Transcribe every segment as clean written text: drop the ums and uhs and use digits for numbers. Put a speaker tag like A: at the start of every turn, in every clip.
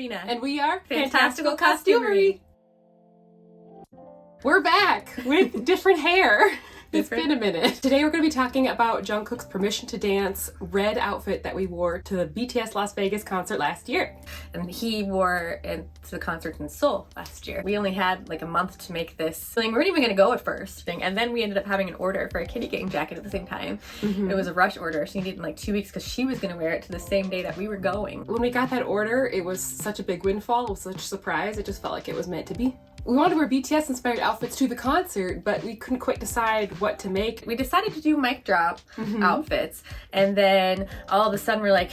A: Karina.
B: And we are
A: Fantastical Costumery.
B: We're back with different hair. It's been a minute. Today we're going to be talking about Junkook's Permission to Dance red outfit that we wore to the BTS Las Vegas concert last year.
A: And he wore it to the concert in Seoul last year. We only had like a month to make this thing. We weren't even going to go at first. And then we ended up having an order for a kitty gang jacket at the same time. Mm-hmm. It was a rush order. She needed like 2 weeks because she was going to wear it to the same day that we were going.
B: When we got that order, it was such a big windfall. It was such a surprise. It just felt like it was meant to be. We wanted to wear BTS inspired outfits to the concert, but we couldn't quite decide what to make.
A: We decided to do mic drop outfits, and then all of a sudden we're like,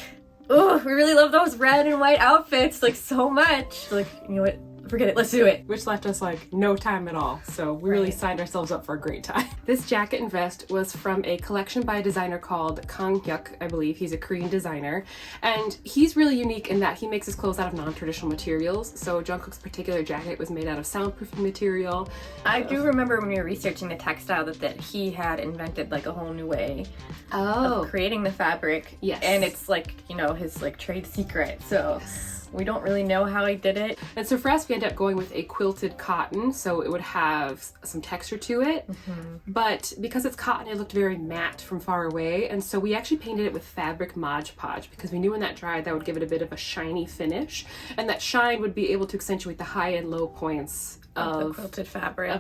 A: oh, we really love those red and white outfits like so much. Like, you know what? Forget it, let's do it.
B: Which left us like no time at all. So we really signed ourselves up for a great time. This jacket and vest was from a collection by a designer called Junkook, I believe. He's a Korean designer. And he's really unique in that he makes his clothes out of non-traditional materials. So Jungkook's particular jacket was made out of soundproofing material.
A: I do remember when we were researching the textile that he had invented like a whole new way of creating the fabric.
B: Yes.
A: And it's like, you know, his like trade secret. So we don't really know how he did it.
B: And so for us, we ended up going with a quilted cotton, so it would have some texture to it. But because it's cotton, it looked very matte from far away. And so we actually painted it with fabric Mod Podge because we knew when that dried, that would give it a bit of a shiny finish. And that shine would be able to accentuate the high and low points of
A: the quilted fabric.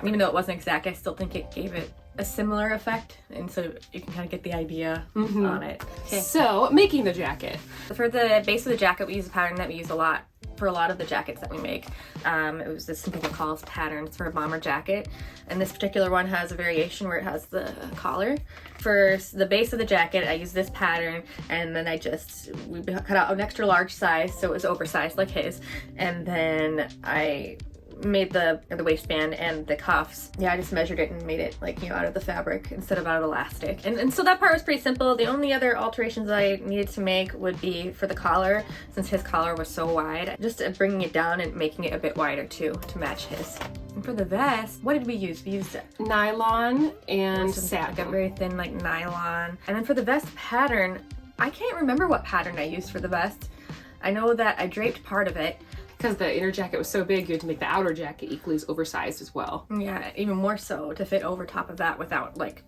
B: Even
A: though it wasn't exact, I still think it gave it a similar effect, and so you can kind of get the idea on it.
B: Okay. So, making the jacket.
A: For the base of the jacket, we use a pattern that we use a lot for a lot of the jackets that we make. It was this Simple McCall's pattern. It's for a bomber jacket, and this particular one has a variation where it has the collar. For the base of the jacket, I use this pattern, and then we cut out an extra large size, so it was oversized like his, and then I made the waistband and the cuffs. Yeah, I just measured it and made it like, you know, out of the fabric instead of out of elastic. And so that part was pretty simple. The only other alterations I needed to make would be for the collar, since his collar was so wide, just bringing it down and making it a bit wider too to match his. And for the vest, what did we use? We used
B: nylon and satin.
A: Like a very thin like nylon. And then for the vest pattern, I can't remember what pattern I used for the vest. I know that I draped part of it.
B: Because the inner jacket was so big, you had to make the outer jacket equally as oversized as well.
A: Yeah, even more so to fit over top of that without like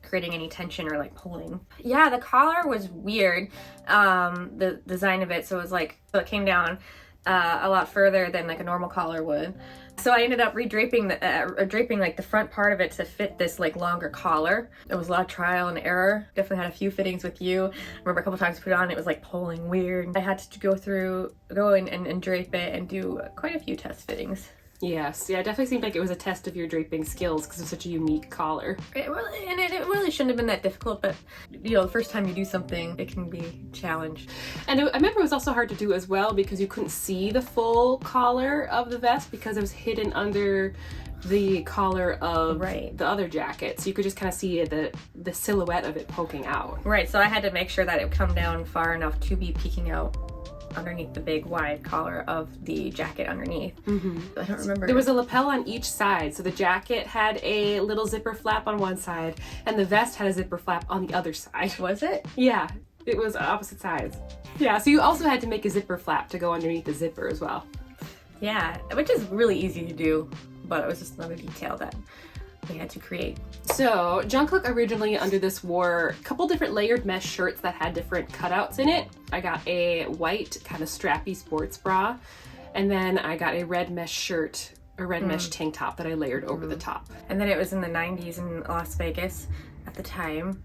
A: creating any tension or like pulling. Yeah, the collar was weird, the design of it. So it came down a lot further than like a normal collar would. So I ended up draping like the front part of it to fit this like longer collar. It was a lot of trial and error. Definitely had a few fittings with you. I remember a couple times I put it on, it was like pulling weird. I had to go in and drape it and do quite a few test fittings.
B: Yes, yeah, it definitely seemed like it was a test of your draping skills because it's such a unique collar.
A: It really shouldn't have been that difficult, but you know, the first time you do something, it can be challenged.
B: And I remember it was also hard to do as well because you couldn't see the full collar of the vest because it was hidden under the collar of the other jacket, so you could just kind of see the silhouette of it poking out.
A: Right, so I had to make sure that it would come down far enough to be peeking out underneath the big wide collar of the jacket underneath. I don't remember.
B: There was a lapel on each side, so the jacket had a little zipper flap on one side and the vest had a zipper flap on the other side.
A: Was it?
B: Yeah, it was opposite sides. Yeah, so you also had to make a zipper flap to go underneath the zipper as well.
A: Yeah, which is really easy to do, but it was just another detail that we had to create.
B: So Junkook originally under this wore a couple different layered mesh shirts that had different cutouts in it. I got a white kind of strappy sports bra, and then I got a red mesh shirt, a red mesh tank top that I layered over the top. And
A: then it was in the 90s in Las Vegas at the time.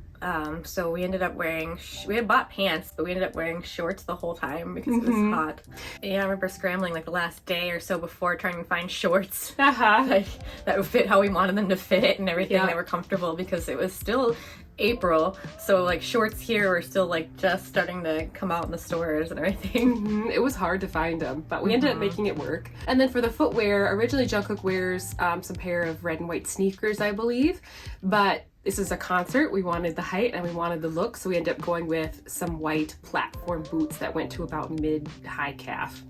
A: So we ended up wearing, we had bought pants, but we ended up wearing shorts the whole time because it was hot. Yeah, I remember scrambling like the last day or so before trying to find shorts like, that would fit how we wanted them to fit and everything that were comfortable, because it was still April, so like shorts here were still like just starting to come out in the stores and everything.
B: It was hard to find them, but we ended up making it work. And then for the footwear, originally Junkook wears some pair of red and white sneakers, I believe, but this is a concert. We wanted the height and we wanted the look, so we ended up going with some white platform boots that went to about mid to high calf.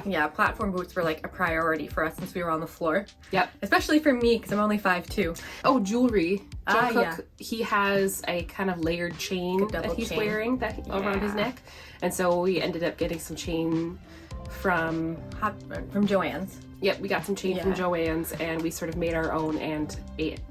A: Yeah, platform boots were like a priority for us since we were on the floor.
B: Yep.
A: Especially for me, because I'm only 5'2".
B: Oh, jewelry. Junkook, he has a kind of layered chain that he's wearing around his neck. And so we ended up getting some chain from
A: Joann's.
B: Yep, we got some chain from Joann's, and we sort of made our own and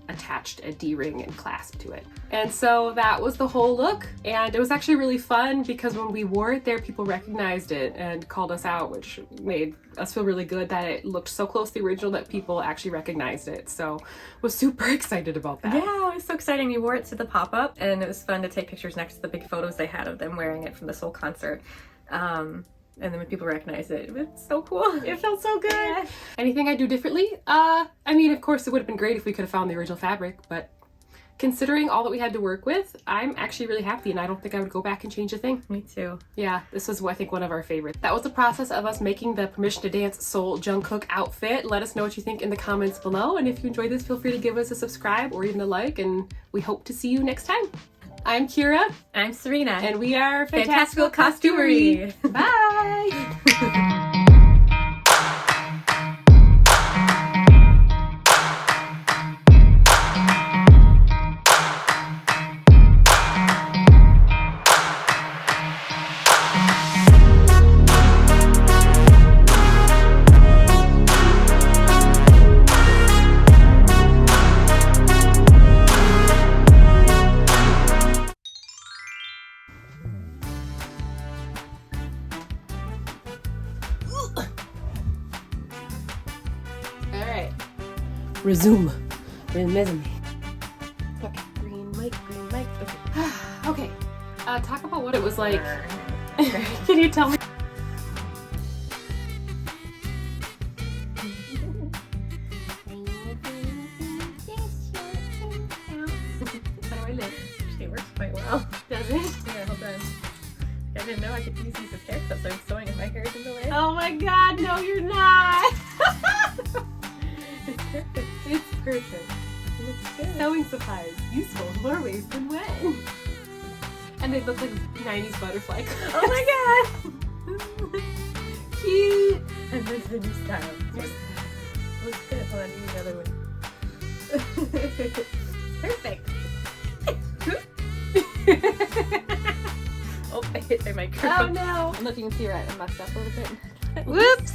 B: attached a D-ring and clasp to it. And so that was the whole look, and it was actually really fun because when we wore it there, people recognized it and called us out, which made us feel really good that it looked so close to the original that people actually recognized it. So I was super excited about that.
A: Yeah, it was so exciting. We wore it to the pop-up, and it was fun to take pictures next to the big photos they had of them wearing it from the Soul concert. And then when people recognize it, it's so cool.
B: It felt so good. Yeah. Anything I do differently? I mean, of course, it would have been great if we could have found the original fabric, but considering all that we had to work with, I'm actually really happy, and I don't think I would go back and change a thing.
A: Me too.
B: Yeah, this was, I think, one of our favorites. That was the process of us making the Permission to Dance Soul Junkook outfit. Let us know what you think in the comments below, and if you enjoyed this, feel free to give us a subscribe or even a like, and we hope to see you next time. I'm Kira.
A: I'm Serena.
B: And we are
A: Fantastical Costumery.
B: Bye! Resume. Resume.
A: Okay. Green mic. Okay.
B: Okay. Talk about what it was like. Can you tell me?
A: How do I look? Actually, it works quite well.
B: Does it?
A: Yeah, hold on. I didn't know I could use these as haircuts, so I'm sewing in my hair in the way.
B: Oh my god, no you're not!
A: It's perfect.
B: It's perfect.
A: It looks good.
B: Sewing supplies. Useful in more ways than one. And they look like 90s butterfly clips.
A: Oh my god!
B: Cute!
A: And this is a new style. Looks good. Hold on, do the other one. Perfect. Oh, I hit my microphone.
B: Oh no!
A: Look, you can see right, I messed up a little bit.
B: Whoops!